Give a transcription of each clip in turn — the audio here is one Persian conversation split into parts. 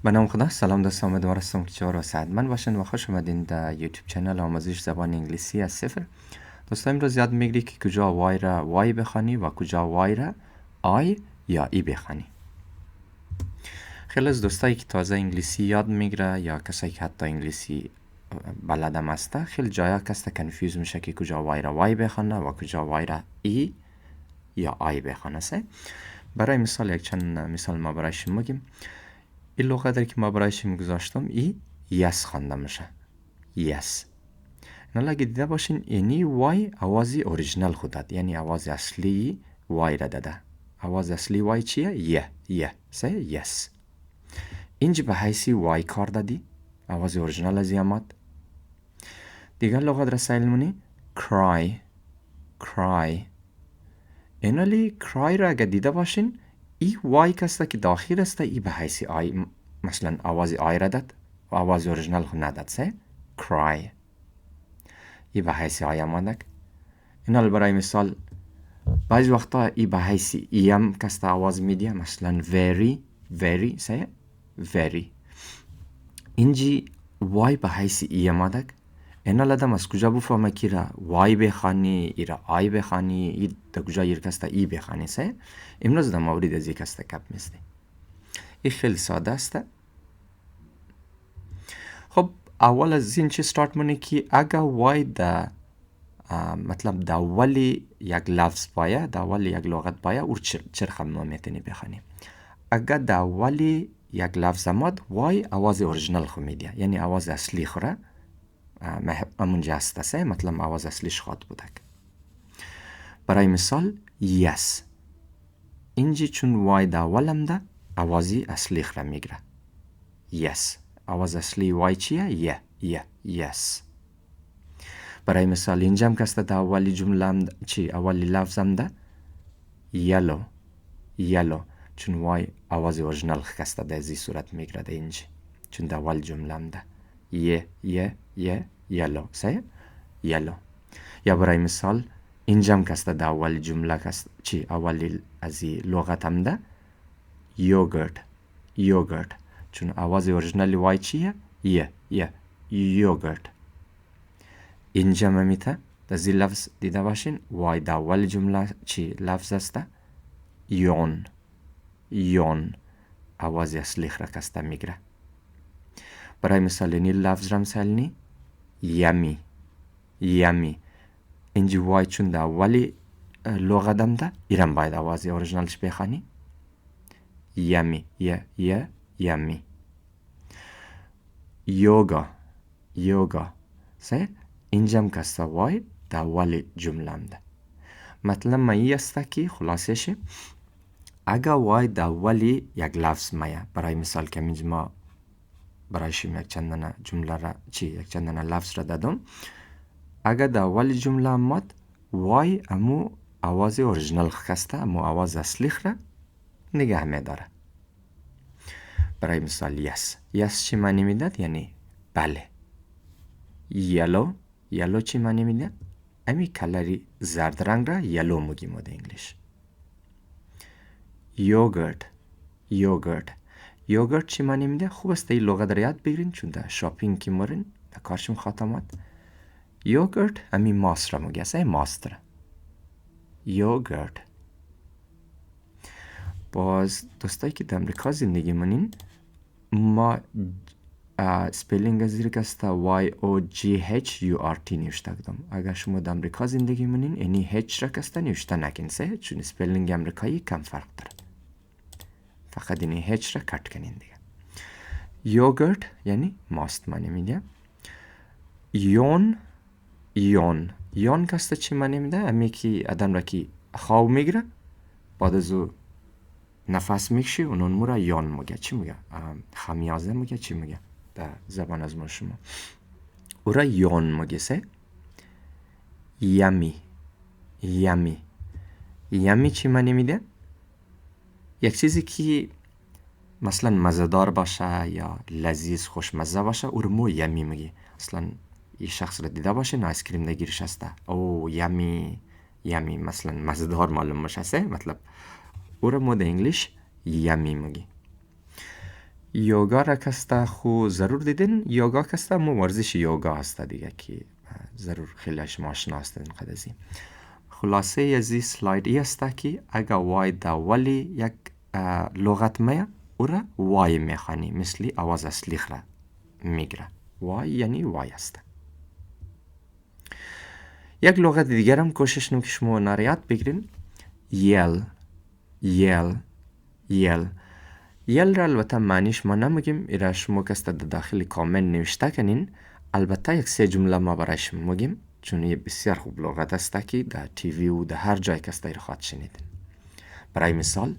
به نام خدا. سلام دوستان، امیدوارم که جور و صحتمند باشین و خوش اومدین در یوتیوب چنل آموزش زبان انگلیسی از صفر. دوستان امروز یاد میگیری که کجا وای را وای بخوانی و کجا وای را آی یا ای بخوانی. خیلی از دوستایی که تازه انگلیسی یاد میگیره یا کسایی که حتی انگلیسی بلدم هسته، خیلی جایا کسته کنفیوز میشه که کجا وای را وای بخوانه و کجا وای را ای یا آی بخوانه. برای مثال یک چند مثال ما برای شما میگیم. این لغت در که ما برایش گذاشتم ای یس خوانده میشه. یس. نه اگه دیده باشین اینی وای آوازی اوریجینال خود داد، یعنی آواز اصلی وای را داده. آواز اصلی وای چیه؟ یه یس. اینجا به حیثی وای کار دادی، آواز اوریجینال از آمد. دیگر لغت را سیل مونی cry. اینالی کرای را اگه دیده باشین ای وای کسته که داخل است، ای به حیثی آی، مثلا آواز آی را داد و آواز اوریجینال خود نداد. کرای ای به حیثی آی آمدک. اینال برای مثال بعض وقتا ای به حیثی ای هم کسته آواز میدیه، مثلا very very. اینجی وای به حیثی ای آمدک. اینال آدم از کجا بفهمه که را وای بخوانی، ای را آی بخوانی، ای در کجا ایر کسته ای بخوانی. امروز در مورد از یک کسته کپ میسته. این خیلی ساده است. خب اول از این چی ستارت مونه که اگه وای در مطلب در اولی یک لفظ باید، در اولی یک لغت باید، او چرخ ما میتونی بخوانی. اگه در اولی یک لفظ آمد وای آواز اوریجینال خو میده، یعنی آواز اصلی خوره همونجا هسته. مطلب آواز اصلیش خواد بودک. برای مثال یس، اینجی چون وای در اولم ده آوازی اصلی خوره میگره. یس، آواز اصلی وای چیه؟ یس. برای مثال اینجا هم کسته در اولی جمله هم اولی لفظ هم ده یلو، چون وای آواز اوریجینال کسته در ازی صورت میگره ده اینجا، چون در اول جمله هم ده یلو. یلو. یا برای مثال اینجا هم کسته در اولی جمله کسته اولی ازی لغت هم ده یوگرت، چون آواز اوریجینال وای چیه؟ یوگرت. اینجا میته در زی لفظ دیده باشین وای در اول جمله لفظ است؟ یون، آواز اصلی خرا کسته میگره. برای مثال اینی لفظ رم سالنی یمی. اینجا وای چون در اولی لغت هم ده، ایرم باید آواز اوریجینالش بخوانی. یمی. یوگا. اینجا هم کسته وای در اولی جمله هم ده. مطلب مایی است که خلاصش اگه وای در اولی یک لفظ مایه، برای مثال که اینجا ما برایشیم یک چندانه جمله را یک چندانه لفظ را دادم، اگه در اولی جمله آمد وای امو آواز اوریجینال خسته، امو آواز اصلی را نگه میداره. برای مثال یس چی معنی میداد؟ یعنی بله. یلو چی معنی میده؟ امی کلری زرد رنگ را یلو میگیم در انگلیش. یوگرت چی معنی میده؟ خوب است این لغت را یاد بگیرین، چون در شاپینگ که مرین در کارشم خاتمات. یوگرت امی ماست را میگه، ماست را یوگرت. باز دوستایی که در امریکا زندگی منین، ما سپیلینگ از زیر کسته YOGHURT نوشته کدم. اگر شما در امریکا زندگی منین اینی هچ را کسته نوشته نکن، چون سپیلینگ امریکایی کم فرق داره. فقط اینی هچ را کٹ کنین دیگه. یوگرت یعنی ماست معنی میده. یون کسته چی معنی میده؟ امی که آدم را که خواب میگیره بعد از او نفس میکشی اونون مورا یون میگه. چی میگه؟ خمیازه میگه. چی میگه در زبان از ما شما؟ او را یون میگه. یمی چی معنی میده؟ یک چیزی که مثلا مزدار باشه یا لذیذ خوشمزه باشه او رو مو یمی میگه. اصلا یه شخص را دیده باشه آیسکریم نگیرش هسته، او یمی مثلا مزدار معلوم باشه، مطلب او رو مو در انگلیش یمی میگه. یوگا را کسته خو ضرور دیدین. یوگا کسته مو ورزش یوگا هسته دیگه که ضرور خیلی شما آشنا هستین قدزی. خلاصه از سلاید ای است که اگه وای دا ولی یک لغت میا او را وای میخوانی، مثل آواز اصلی را میگره. وای یعنی وای است. یک لغت دیگر هم کوشش نم که شما نریاد بگیرین. یل یل یل. یل را البته معنیش ما نمیگیم، ایرا شما کسته در داخل کامنت نوشته کنین. البته یک 3 جمله ما برایش میگیم، چون یه بسیار خوب لغت است که در تیوی و در هر جای کسته ایرا خواهد شنیدین. برای مثال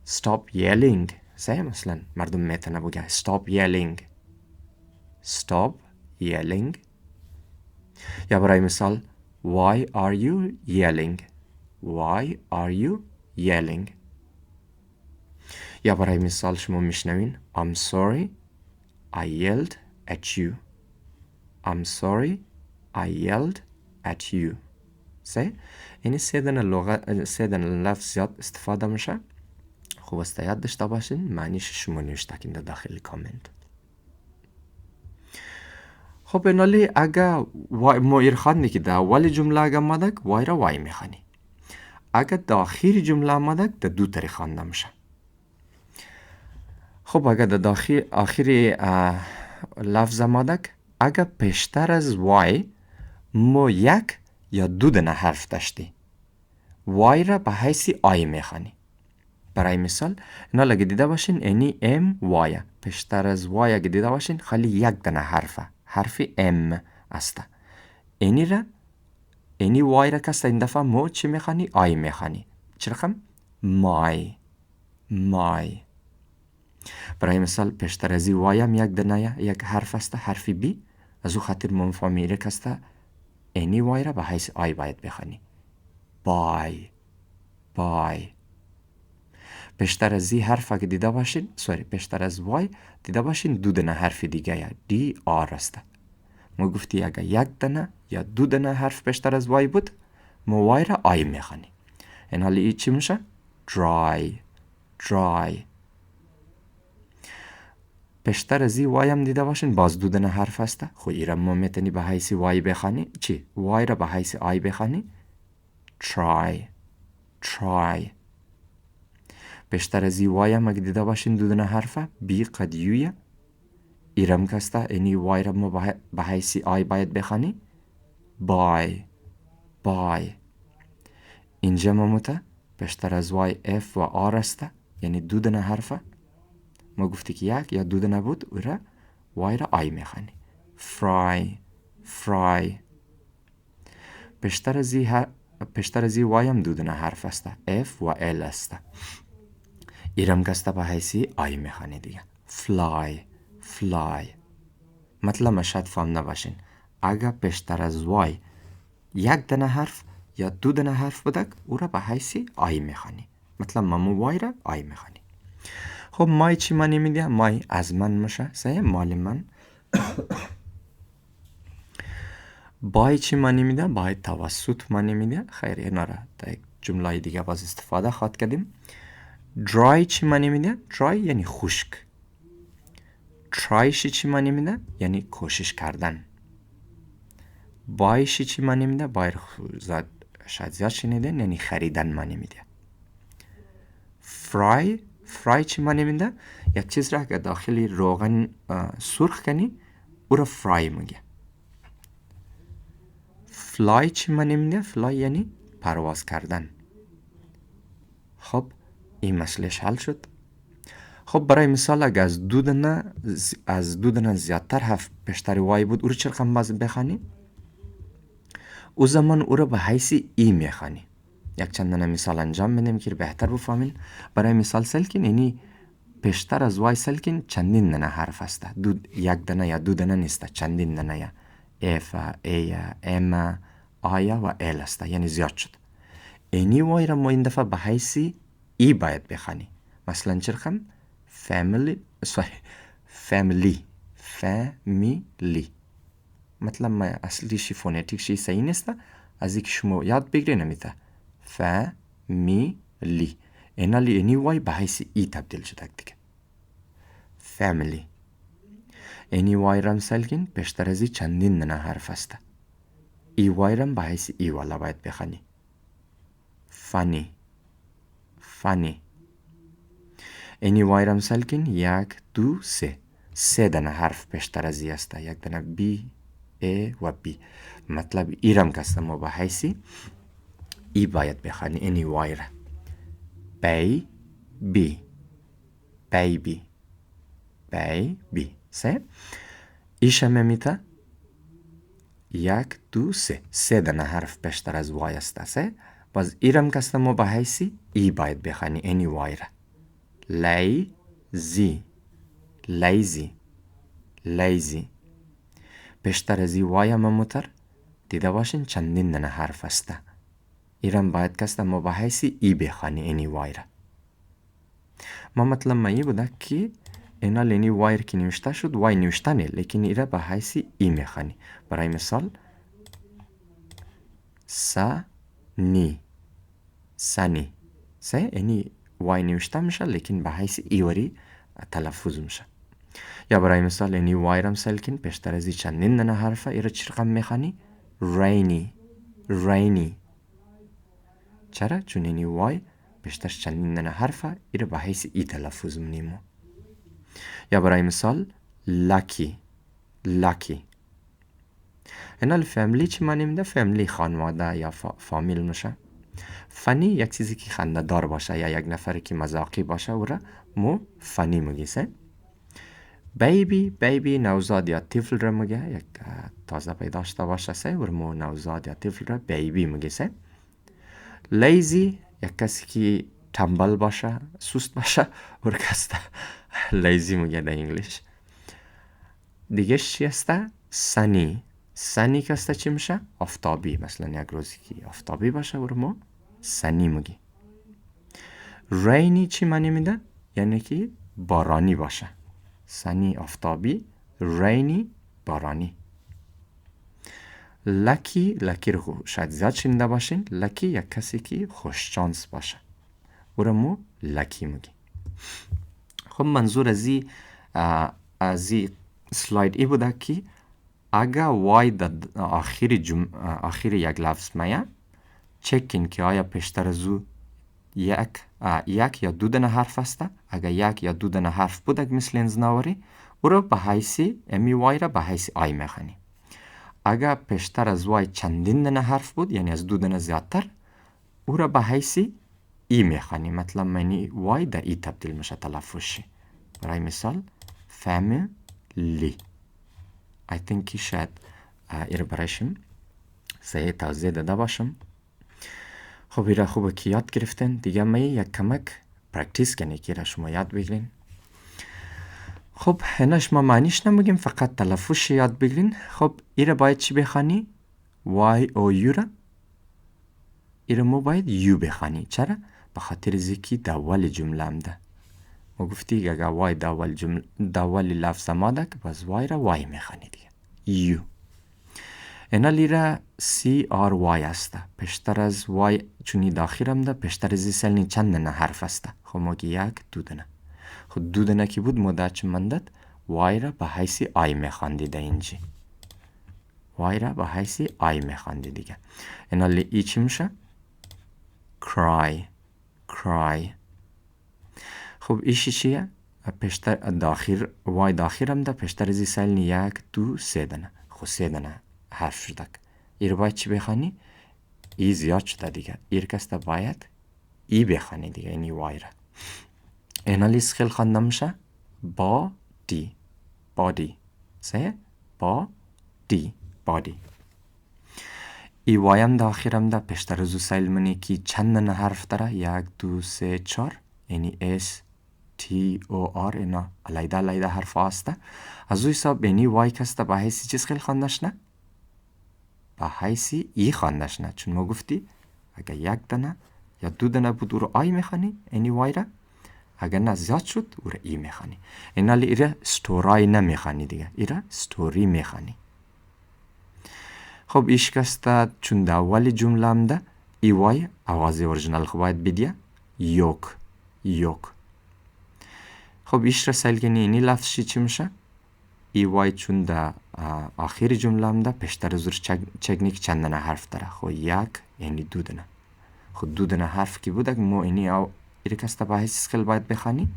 stop yelling. مثلا مردم میتونه بگه stop yelling. stop yelling. یا برای مثال why are you yelling. why are you yelling. یا برای مثال شما میشنوین I'm sorry I yelled at you. I'm sorry I yelled at you. یعنی 3 لفظ زیاد استفاده میشه. خوب است یاد داشته باشین، معنیش شما نوشته کن در داخل کامنت. خب اینالی اگه ما ایرخواد که در اول جمله اگه آمدک وای را وای میخوانی. اگه در آخر جمله آمدک در 2 طریق خوانده میشه. خب اگه در آخر لفظ آمدک، اگه پیشتر از وای ما 1 یا 2 دانه حرف داشتی، وای را به حیث آی میخوانی. برای مثال اینا اگه دیده باشین اینی ام وای، پیشتر از وای اگه دیده باشین خالی 1 دانه حرف ام است. اینی وای را کسته این دفعه مو چی میخوانی؟ آی میخوانی. چه رقم؟ مای. برای مثال پیشتر از وای هم 1 دانه یک حرف است، حرف بی. از او خاطر منفهمیره کسته اینی وای را به حیث آی باید بخوانی. بای. پیشتر از حرف اگه دیده باشین، پیشتر از وای دیده باشین 2 دانه حرف دیگه یا دی آر است. ما گفتی اگه 1 دانه یا 2 دانه حرف پیشتر از وای بود، ما وای را آی میخوانی. این حالی ای چی میشه؟ dry. پیشتر از وای هم دیده باشین باز 2 دانه حرف است. خو ایرا ما میتونی به حیث وای بخوانی. چی؟ وای را به حیث آی بخوانی. try. پیشتر از وای هم اگه دیده باشین 2 دانه حرفه، بی قد یویه. ایرم کسته اینی وای را ما به حیث آی باید بخوانی. بای. اینجا ما پیشتر از وای اف و آر است، یعنی 2 دانه حرفه. ما گفتی که 1 یا 2 دانه بود، او را وای را آی میخوانی. fry. پیشتر از وای هم 2 دانه حرف است، اف و ال است. ایرم کسته به حیثی آی میخوانی دیگه. fly. مطلب شاید فهم نباشین. اگه پیشتر از وای 1 دانه حرف یا 2 دانه حرف بودک، او را به حیثی آی میخوانی. مطلب ممو وای را آی میخوانی. خب مای چی معنی میده؟ مای از من میشه. مال من. بای چی معنی میده؟ بای توسط معنی میده. خیر اینا را در یک جمله دیگه باز استفاده خواهد کردیم. dry چی معنی میده؟ dry یعنی خشک. try چی معنی میده؟ یعنی کوشش کردن. بایش چی معنی میده؟ بای شاید زیاد شنیدن، یعنی خریدن معنی میده. فری چی معنی میده؟ یک چیز را که داخل روغن سرخ کنی او را فرای میگه. فلای چی معنی میده؟ فلای یعنی پرواز کردن. خب این مسئلهش حل شد. خب برای مثال اگه از 2 دانه زیادتر حرف پیشتر وای بود، او رو چه رقم باز بخوانی؟ او زمان او را به حیث ای میخوانی. یک چند دانه مثال انجام میدیم که بهتر بفهمین. برای مثال سلکین اینی پیشتر از وای سلکین چندین دانه حرف است. 1 دانه یا 2 دانه نیست، چندین دانه یا اف، ای، ام، آیا و ال است، یعنی زیاد شد. اینی وای را ما این دفعه به حیث ای باید بخوانی. مثلا چه رقم؟ فامیلی. مطلب ما اصلیشی فونتیکشی صحیح نیست، از اینکه شما یاد بگیرین نمیته. فامیلی. اینالی اینی وای به حیث ای تبدیل شده دیگه. family. اینی وای را مثال کن پیشتر از چندین دانه حرف است. ای وای را به حیث ای والا باید بخوانی. funny funny. اینی وای را مثال کن 1 2 3. 3 دانه حرف پیشتر از ای است. یک دانه بی ا و بی. مطلب ای را کسته ما به حیث ای باید بخوانی اینی وای را. baby baby baby. 3 ایش هم میته 1 2 3. 3 دانه حرف پیشتر از وای است. 3 باز ای را کسته ما به حیث ای باید بخوانی اینی وای را. lazy lazy lazy. پیشتر از ای وای هم موتر دیده باشین چندین دانه حرف است. ایران باید کسته ما به حیث ای بخوانی اینی وای را. ما مطلب ما ای بوده که اینا لینی وای که نوشته شد وای نوشته نه، لیکن ایره به حیث ای میخوانی. برای مثال سنی سنی. سه اینی وای نوشته میشه لیکن به حیث ای وری تلفظ میشه. یا برای مثال اینی وای را مثال کن پیشتر از چندین دانه حرفه ایره چی رقم میخوانی؟ rainy rainy. چرا؟ چون اینی وای پیشترش چندین دانه حرفه ایره به حیث ای تلفظ منیمو. یا برای مثال lucky lucky. اینا فامیلی چی معنی میده؟ فامیلی خانواده یا فامیل میشه. فنی یک چیزی که خنده دار باشه یا یک نفری که مذاقی باشه او را مو فنی میگیسه. بیبی نوزاد یا طفل را میگه، یک تازه پیدا شده باشه سه او را مو نوزاد یا طفل را بیبی میگیسه. لیزی یک کسی که تنبل باشه سست باشه او را کسته لیزی میگه در انگلیش. دیگه چی هسته؟ سنی. سنی کسته چی میشه؟ آفتابی. مثلا یک روزی که آفتابی باشه او را ما سنی میگی. رینی چی معنی میده؟ یعنی که بارانی باشه. سنی آفتابی، رینی بارانی. لکی رو شاید زیاد شنیده باشین. لکی یک کسی که خوششانس باشه او را مو لکی میگی. خب منظور از این سلاید ای بوده که اگه وای در آخر یک لفظ میه چک کن که آیا پیشتر از او یک یا دو دانه حرف است. اگه یک یا دو دانه حرف بوده مثل این زناوری او را به حیث امی وای را به حیث آی میخوانی. اگه پیشتر از وای چندین دانه حرف بود یعنی از دو دانه زیادتر او را به حیث ای میخوانی. مطلب معنی وای در ای تبدیل میشه تلفظ شی. برای مثال family. I think که شاید ایر برایشم صحیح توضیح داده باشم. خب ایره خوبه که یاد گرفتن. دیگه ما یک کمک پرکتیس کنی که ایره شما یاد بگیرین. خب ایناش ما معنیش نمیگیم، فقط تلفظش یاد بگیرین. خب ایره باید چی بخوانی؟ وای او یو را ایره ما باید یو بخوانی. چرا؟ به خاطر زیکی داول جمله هم ده. ما گفتی اگه وای داول لفظ ما ده که باز وای را وای میخوانی دیگه. یو. اینا لیره CRY است. پیشتر از وای چونی داخل هم ده پیشتر از سلنی چند دانه حرف است. خب ما که یک دو دانه. خب دو دانه که بود مدت چه مندد وای را به حیث آی میخواندی ده اینجی. وای را به حیث آی میخواندی دیگه. اینا لی ای چی میشه؟ cry. خب ایشی چیه؟ پیشتر داخل وای داخل هم ده پیشتر از سلنی یک دو سه دانه. خب سه دانه حرف شده. ایر باید چی بخوانی؟ ای زیاد شده دیگه. ایر کسته باید ای بخوانی دیگه اینی وای را. اینا لیست خیل خوانده میشه body. سه body. ای وای هم ده آخرم ده پیشتر از سیل منی که چند حرف داره. یک دو سه چار. یعنی S T O R اینا علیده حرف هسته. از او حساب اینی وای کسته به حیثی چیز خیل خواندش نه؟ به حیثی ای خواندش نه. چون ما گفتی اگه یک دانه یا دو دانه بود او رو آی میخوانی اینی وای را. اگر نه زیاد شد او را ای میخوانی. اینا لی ایره ستورای نمیخوانی دیگه. ایره ستوری میخوانی. خب ایش کسته چون در اول جمله هم ده ای وای آواز اورجینال خب باید بدیه یوک. خب خب ایش را سلگنی اینی لفظشی چی میشه؟ ای وای چون در آخر جمله هم ده پشتر زور چگنیک چندنه حرف داره. خب یک یعنی دو دنه. خب دو دنه حرف کی بود؟ مو اینی او ایره کسته با حیثی سخل باید بخوانی،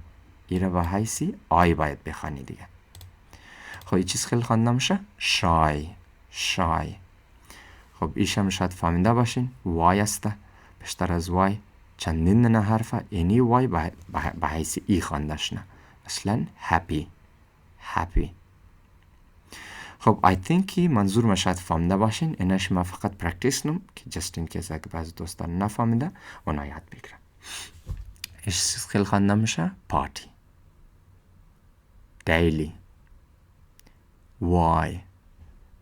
ایره با حیثی آی باید بخوانی دیگه. خب ای چی سخل خوانده میشه؟ شای، شای. خب ایش هم شاید فهمیده باشین وای است، پشتر از وای چندین دنه حرفه، اینی وای به حیث ای خوانده شنه. مثلا happy، happy. خب I think که منظور ما شاید فهمیده باشین. اینش ما فقط پرکتیس نم که just in case اگه بعض دوستان نفهمیده اونا یاد بگیرم. ایش خیلی خوانده میشه؟ party، daily، why.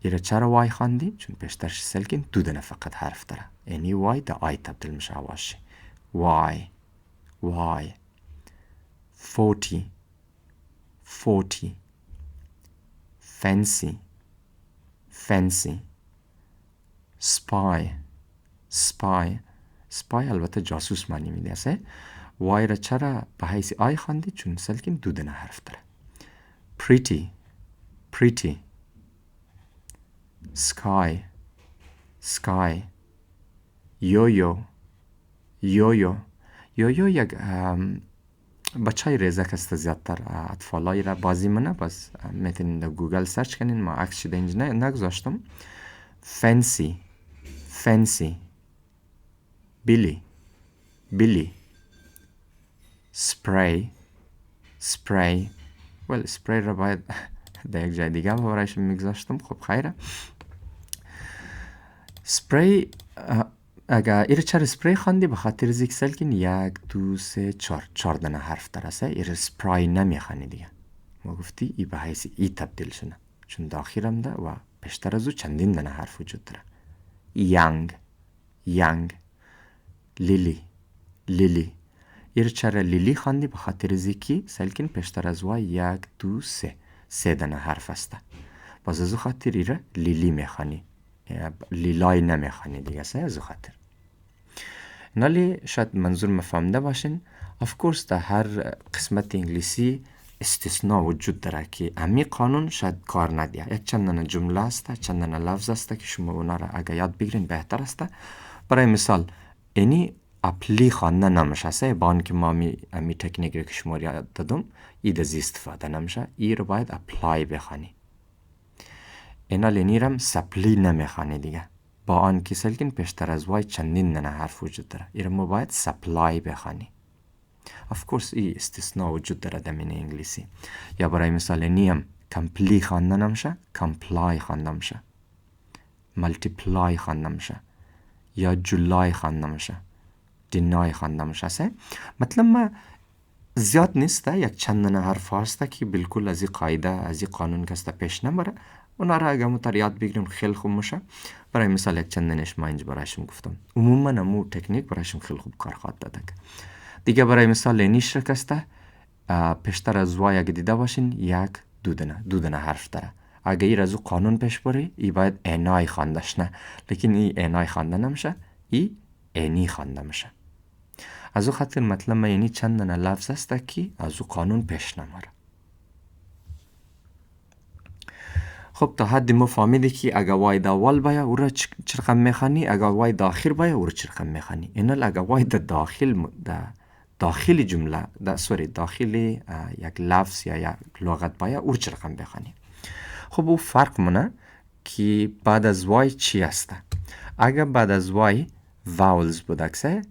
ایره چرا وای خواندی؟ چون پشترش سلکین دو دنه فقط حرف داره، اینی وای دا آی تبدیل میشه آواشی. why، why. 40، 40. fancy، fancy. spy، spy. spy البته جاسوس معنی میده است. وای را چرا به حیث آی خواندی؟ چون سلکین دو دنه حرف داره. pretty، pretty. sky، sky. yo-yo، yo-yo. yo-yo یک بچه ریزک است زیادتر اطفالای را بازی منه، بس میتونین در گوگل سرچ کنین. ما عکس شده اینج نگذاشتم. fancy، fancy. billy، billy. spray، spray. spray را باید در یک جای دیگه برایش میگذاشتم. خب خیره. spray اگر ایر چرا spray خواندی؟ به خاطر زیک سلکین 1 2 3 4 دنه حرف در است. ایر spray نمیخوانی دیگه. ما گفتی ای به حیث ای تبدیل شنه چون داخلم ده و پشتر از او چندین دنه حرف وجود داره. young، young. lily، lily. ایر چرا لیلی خواندی؟ به خاطر زیکی سلکین پشتر از وای 1 2 3 دنه حرف است. باز از او خاطر ایره لیلی میخوانی، لیلای نمیخوانی دیگه است. از او خاطر نالی شاید منظور مفهمده باشین. of course در هر قسمت انگلیسی استثناء وجود داره که امی قانون شاید کار ندیه. یک چندن جمله است، چندن لفظ است که شما اونا را اگه یاد بگیرین بهتر است. برای مثال اینی اپلی خوانده نمیشه است. با آن که ما امی تکنیک رو که شما یاد دادم اید از استفاده نمیشه. ای رو باید اپلای بخوانی. اینا لینیرم سپلی نمیخوانی دیگه. با آن که سلکین پشتر از وای چندین دنه حرف وجود داره. ای رو ما باید سپلای بخوانی. of course ای استثناء وجود داره در من انگلیسی. یا برای مثال نیم کمپلی خوانده نمیشه، کمپلای خوانده میشه. ملتیپلای خوانده میشه. یا جولای خوانده میشه، دینای خوانده میشه. مطلب ما زیاد نیست، یک چند دنه حرف هست که بالکل از این قاعده از این قانون کسته پیش نبره. اونا را اگه متر یاد بگیریم خیلی خوب میشه. برای مثال یک چند دنش ما اینج برایشم گفتم. عموما امو تکنیک برایشم خیلی خوب کار خواهد داده. دیگه برای مثال نیش رکسته پشتر از وای اگه دیده باشین 1 2 دنه حرف داره. اگه ای از او قانون پیش بری ای باید اینای خواندش نه، لیکن ای اینای خوانده نمیشه، ای اینی خوانده میشه. از او خاطر مطلب ما یعنی چند دنه لفظ است که از او قانون پیش نماره. خب تا حدی ما فهمیدی که اگه وای دا اول باید او را چه رقم میخوانی، اگه وای دا آخر باید او را چه رقم میخوانی. اینال اگه وای دا داخل جمله داخل یک لفظ یا یک لغت باید او را چه رقم بخوانی. خب او فرق منه که بعد از وای چی است. اگه بعد از وای vowels بود اکسه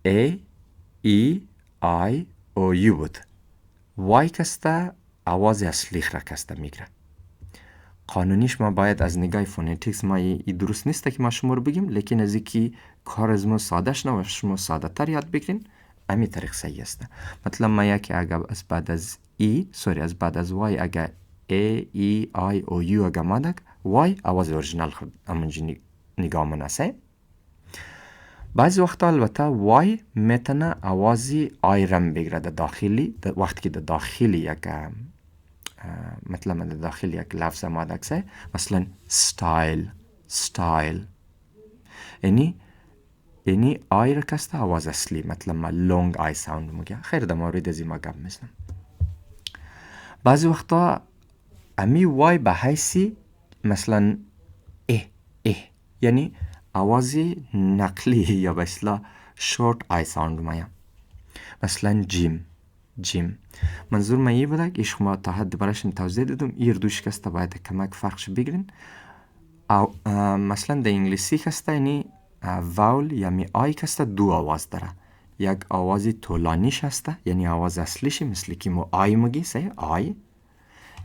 A، E، I، O، U بود. وای کسته آواز اصلی را کسته میگره. قانونیش ما باید از نگاه فونتیکس ما ای درست نیسته که ما شما رو بگیم، لیکن از اینکه کار از ما سادهش نه و شما ساده تر یاد بگیرین امی طریق صحیح است. مطلب ما یکی اگه از بعد از از بعد از وای اگه A، E، I، O، U اگه مادک وای آواز اورجینال خود همونجی نگاه من است. بعضی وقتا البته وای میتونه آوازی آی رم بگیره در داخلی، وقتی که در داخلی یک مطلب در داخل یک لفظ ماده کسه، مثلا style. اینی آی را کسته آواز اصلی، مطلب ما لونگ آی ساوند میگه. خیر در مورد از این ما گپ میزنم. بعضی وقتا امی وای به حیثی مثلا اه یعنی آوازی نقلی یا به اصطلاح شورت آی ساوند مایم. مثلا جیم منظور من این بوده که شما تا حد برایشون توضیح دادم ایر دو شکسته باید کمک فرقش بگیرین. مثلا در انگلیسی کسته یعنی vowel یعنی آی کسته دو آواز داره. یک آوازی طولانیش هسته یعنی آواز اصلیش مثل که مو آی مگی سه آی.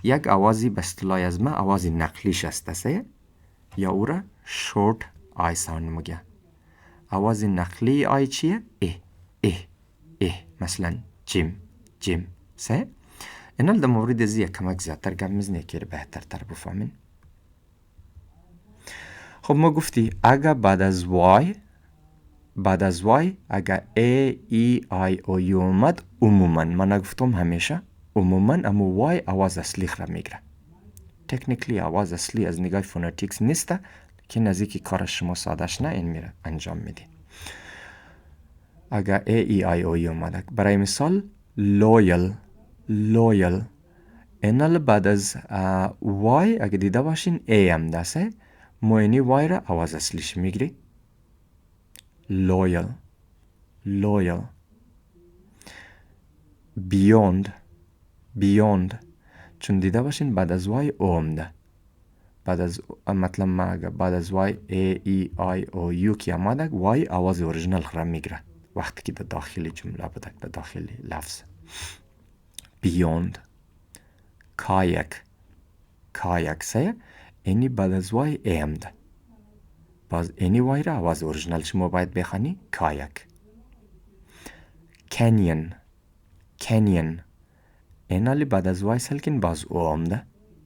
یک آوازی به اصطلاح از ما آوازی نقلیش هسته سه یا او را شورت آی ساوند مگه. آواز نقلی آی چیه؟ اه مثلا جیم سه. اینال در مورد از یک کمک زیادتر گم مزنه که بهتر تر بفهمین. خب ما گفتی اگه بعد از وای اگه ای آی او یو اومد عموما من نگفتم همیشه عموما امو وای آواز اصلی را میگره. تکنیکلی آواز اصلی از نگاه فونتیکس نیسته که نزدیکی کار شما سادش نه این میره انجام میدی. اگه ای آی او یو اومد برای مثال لویل اینال بعد از وای اگه دیده باشین ای هم دسته موینی وای را آواز اصلیش میگری. لویل بیوند چون دیده باشین بعد از وای اوم ده. بعد از مطلب ما اگه بعد از وای ای آی او یو که آمده وای آواز اوریجنال را میگره وقتی که در داخل جمله بوده در داخل لفظ. بیوند کایک سه اینی بعد از وای ایم ده. باز اینی وای را آواز اوریجنال شما باید بخوانی کایک. کانیون اینالی بعد از وای سلکین باز اوم ده.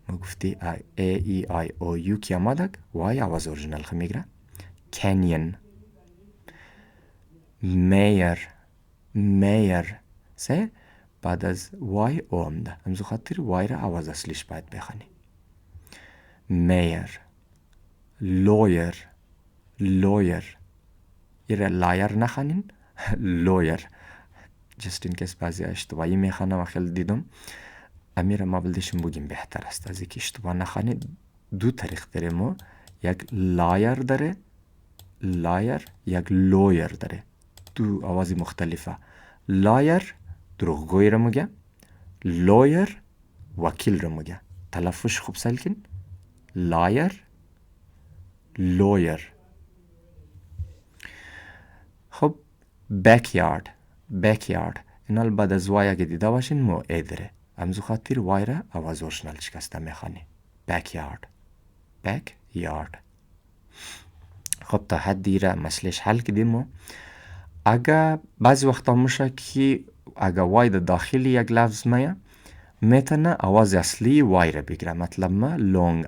ما گفتی ای آی او یو که آمده وای آواز اوریجنال خو میگره. کانیون میر سه بعد از وای اوم ده. همزو خاطر وای را آواز اصلیش باید بخوانی. میر لویر ایره لایر نخوانین لویر جست این کس بعضی اشتباهی میخوانم و خیلی دیدم امیر ما بلدشون بگیم بهتر است از اینکه اشتباه نخوانید. دو طریق داره ما یک لایر داره یک لویر داره دو آوازی مختلفه. لایر دروغگوی رو میگه لویر وکیل رو میگه. تلفظ خوب سلکن لایر لویر. خب backyard اینال بعد از وای اگه دیده باشین مو ای داره همزو خاطر وای را آواز اورجینال شکسته میخوانی backyard. خب تا حدی را مسئلهش حل کردیم. اگه بعضی وقتا میشه که اگه وای در داخل یک لفظ میتونه آواز اصلی وای را بگیره. مطلب ما لونگ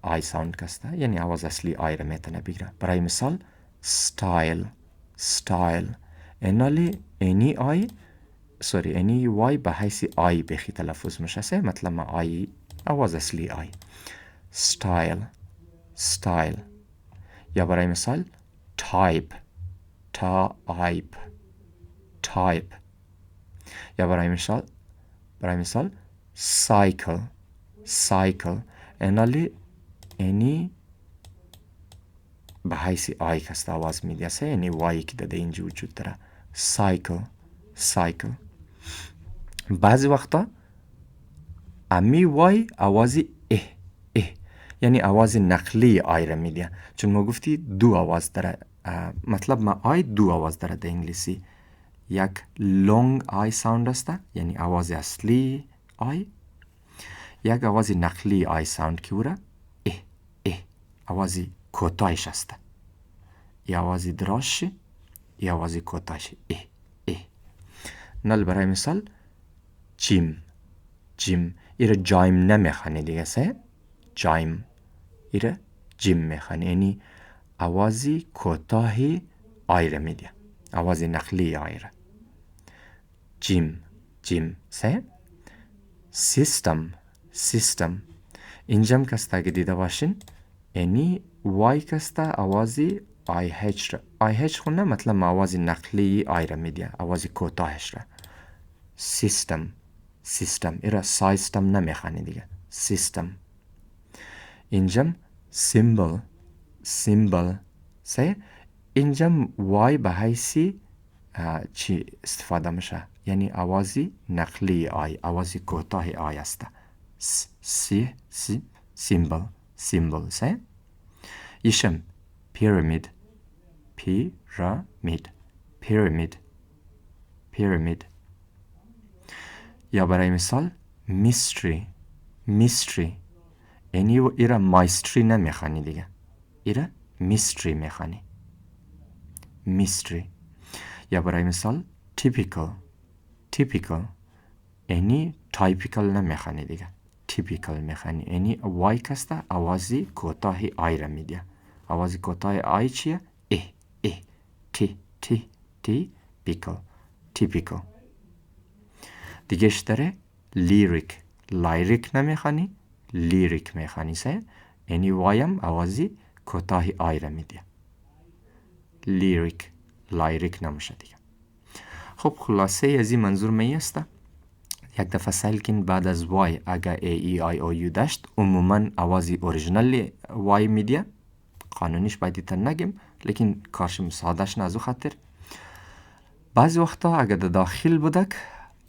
آی ساوند کسته یعنی آواز اصلی آی را میتونه بگیره. برای مثال style اینالی اینی وای به حیث آی بخی تلفظ میشه سه. مطلب ما آی آواز اصلی آی style یا برای مثال type یا برای مثال cycle اینالی اینی به حیث آی کسته آواز میده سه اینی وایی که داده اینجا وجود داره cycle. بعضی وقتا امی وای آوازی یعنی آواز نقلی آی را میده چون ما گفتی دو آواز داره. مطلب ما آی دو آواز داره در انگلیسی. یک لونگ آی ساوند است یعنی آواز اصلی آی. یک آواز نقلی آی ساوند که او را آوازی کوتاهش است. ای آوازی دراش ای آوازی کوتاهش نال برای مثال جیم ایره جایم نمیخوانی دیگه سه ایره جیم میخوانی یعنی آوازی کوتاهی آیره میده آوازی نقلی آیره. جیم سه. سیستم اینجام کسته اگه دیده باشین یعنی وای کسته آوازی آی هچ خونه مطلب آوازی نقلی آیره میده آوازی کوتاهش را. سیستم. ایرا سایستم نمیخوانی دیگه. سیستم. اینجام سیمبل. سیمبل. سه اینجام وای به حیثی چی استفاده میشه؟ یعنی آوازی نقلی آی، آوازی کوتاه آی است. سی سیمبل. سیمبل. سه ایشم پیرامید. پیرامید. پیرامید. پیرامید. یا برای مثال میستری. میستری. یعنی ایرا مایستری نمیخوانی دیگه. ایرا میستری میخوانی. میستری. یا برای مثال typical. typical. یعنی typical نمیخوانی دیگه. typical میخوانی. یعنی وای کسته آوازی کوتاه آی را میده. آوازی کوتاه آی چیه؟ اه تی پیکل. typical. دیگه اشتره لیریک. لیریک نمیخوانی، لیریک میخوانی. سه یعنی وایم آوازی کوتاه آی را میده. لیریک. لیریک نمیشه دیگه. خب خلاصه از این منظور می است. یک دفعه سعی کن بعد از وای اگر ای ای آی او یو داشت عموما آوازی اوریجینال وای میده. قانونیش باید تا نگم لیکن کارشم سادهش نازو خاطر بعضی وقتا اگر داخل بودک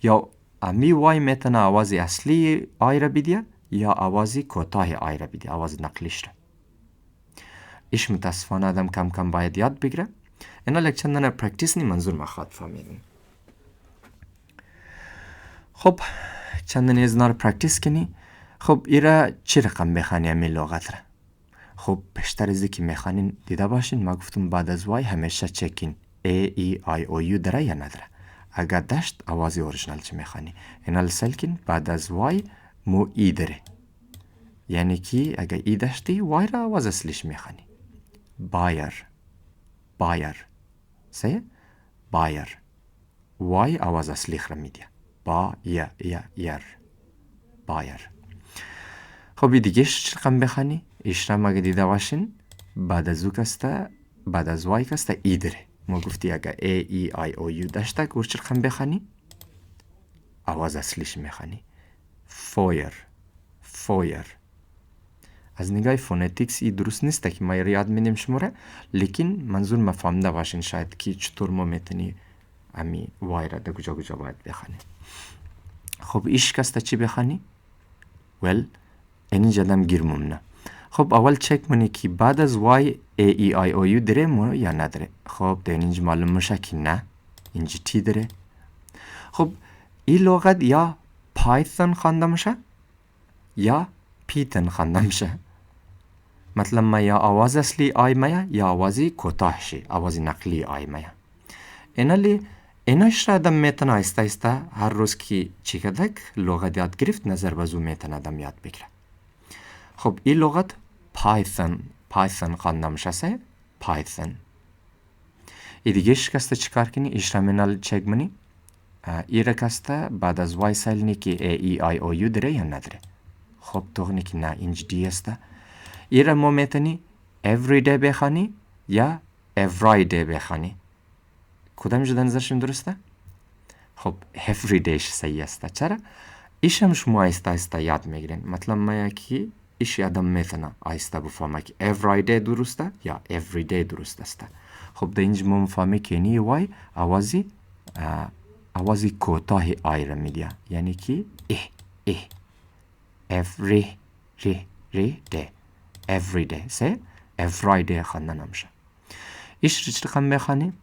یا امی وای میتونه آوازی اصلی آی را بیده یا آوازی کوتاه آی را بیده، آواز نقلیش را. ایش متاسفانه آدم کم کم باید یاد بگیره. اینا لیک چندانه پرکتیس نی منظور مخواد فهمیدن. خب چندانی از اینا رو پرکتیس کنی. خب ایرا چی رقم بخوانی امی لغت را؟ خب بیشتر از که میخوانین دیده باشین ما گفتم بعد از وای همیشه چکین ای ای آی او یو داره یا نداره. اگر داشت آوازی اوریجینال چی میخوانی؟ اینا لسلکین بعد از وای مو ای داره. یعنی که اگر ای داشتی وای را آواز اصلیش میخوانی. بایر. بایر. سه بایر. وای آواز اصلی را میده. یر. بایر. خب دیگهش چی رقم بخوانی؟ ایش را مگه دیده باشین بعد از او کسته بعد از وای کسته ای داره. ما گفتی اگر ای ای آی او یو داشته گوش چی رقم بخوانی؟ آواز اصلیش میخوانی. فویر. فویر. از نگاه فونتیکس ای درست نیسته که ما یاد میدیم شماره لیکن منظور ما فهمده باشین شاید که چطور ما میتونی امی وای را در کجا کجا باید بخوانی. خب ایش کسته چی بخوانی؟ اینجا دم گیر ممنه. خب اول چک منی که بعد از وای ای ای آی او یو داره مو یا نداره. خب در اینجا معلوم میشه که نه. اینجا تی داره. خب این لغت یا پایتون خوانده میشه یا پیتن خوانده میشه. مثلا ما یا آواز اصلی آی مایا یا آوازی کوتاه شی، آوازی نقلی آی مایا. ایناش را آدم میتونه آیسته آیسته هر روز که چی کدک لغت یاد گرفت نظر بزو میتونه آدم یاد بگیره. خب این لغت پایتون خوانده میشه. سه پایتون. ای دیگهش کسته چی کار کنی؟ ایش را منال چک منی. ای را کسته بعد از وای سایل نی که ای ای آی او یو داره یا نداره. خب توغنی که نه اینج دی استه. ای را ما میتونی every day بخوانی یا every day بخوانی. کدام جدا نظرشون درسته؟ خب every dayش صحیح است. چرا؟ ایش هم شما آیسته آیسته یاد میگیرین. مثلا ما یکی ایش آدم میتونه آیسته بفهمه که every day درسته یا every day درست است. خب در اینجا ما مفهمه که نی وای آوازی کوتاه آی را میده. یعنی که every day every day. سه every day خوانده نمیشه. ایش چی رقم بخوانی؟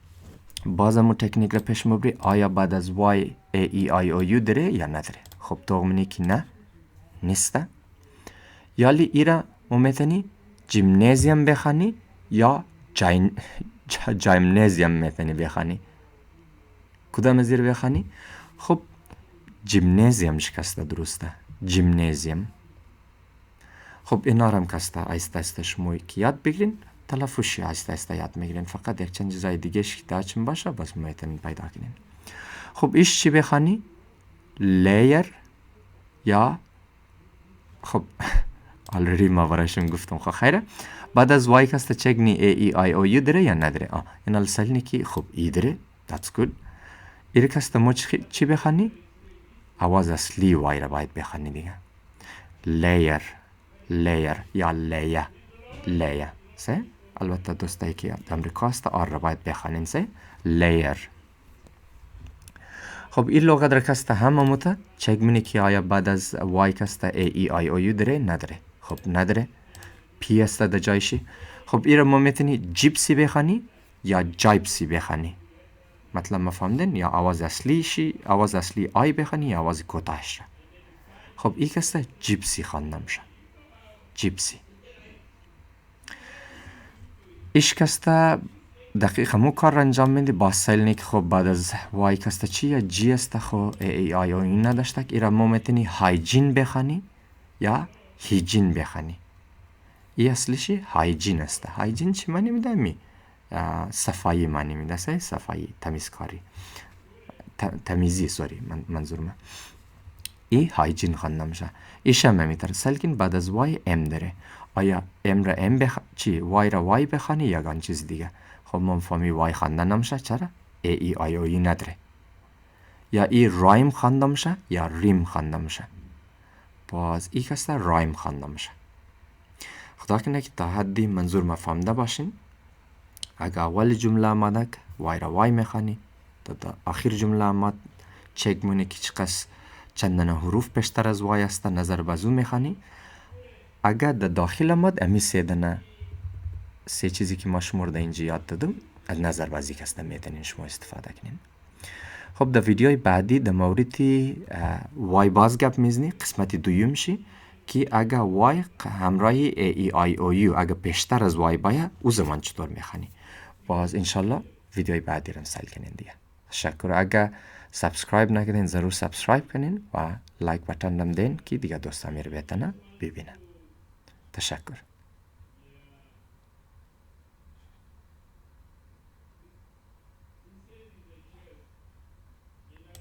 باز همون تکنیک را پیش مبری. آیا بعد از وای ای ای آی او یو داره یا نداره؟ خب تو منی که نه نیسته. یالی ایرا ما میتونی جیمنازیوم بخوانی یا جایمنازیوم میتونی بخوانی. کدام از این بخوانی؟ خب جیمنازیوم شکسته درسته. جیمنازیوم. خب اینا هم کسته آیسته آیسته شما که یاد بگیرین تلفظی آیسته آیسته یاد میگیرین. فقط یک چند چیزای دیگه شکایتشون باشه بس میتونین پیدا کنین. خب ایش چی بخوانی؟ لایر یا خب already ما برایشون گفتم. خب خیره بعد از وای کسته چک نی ای ای آی او یو داره یا نداره؟ این السال نی که خب ای داره. that's good. ایره کسته ما چی بخوانی؟ آواز اصلی وای را باید بخوانی دیگه. layer layer یا لیه لیه سه. البته دوستایی که امریکا است آر را باید بخوانین سه layer. خب این لغت را کسته همه متا چک منی که آیا بعد از وای کسته ای ای آی او یو داره نداره. خب نداره. پی است در جایشی. خب این را ما میتونی جیپسی بخوانی یا جایپسی بخوانی. مطلب ما فهمدن؟ یا آواز اصلی آی بخوانی یا آواز کوتاهش را. خب این کسته جیپسی خوانده میشه. جیپسی. ایش کسته دقیقا مو کار را انجام میده با سیلنی که خب بعد از وای کسته چی یا جی است خب ای آی او این نداشته که ایرا مو میتونی هایجین بخوانی یا هیجین بخوانی. ای اصلیشی هایجین است. هایجین چی معنی میده؟ می صفایی معنی میده. صفایی، تمیزکاری، تمیزی منظورم. ای هایجین خوانده میشه. ایش هم میتره سلکین بعد از وای ام داره. آیا ام را ام چی وای را وای بخوانی یا گان چیز دیگه؟ خب من فهمی وای خوانده نمیشه. چرا؟ ای آی او نداره. یا ای رایم خوانده میشه یا ریم خوانده میشه. باز ای کسته رایم خوانده میشه. خدا کنه که تا حدی منظور ما فهمده باشین. اگه اول جمله آمده که وای را وای میخوانی، تا آخر جمله آمد چک مونه که چقدر چندن حروف پیشتر از وای است نظر بازو میخوانی. اگر در داخل آمد امی سه چیزی که ما شمرده اینجا یاد دادم از نظر بازی کسته میتونین شما استفاده کنین. خب در ویدیوی بعدی در مورد وای باز گپ میزنی قسمت دویم شی که اگه وای همراه ای آی او یو اگه پیشتر از وای باید او زمان چطور میخوانی. باز انشالله ویدیوی بعدی رو سل کنین دیگه. تشکر. اگه سابسکرایب نکردین ضرور سابسکرایب کنین و لایک بٹن دم دین که دیگه دوستا میره بهتنه ببینن. تشکر.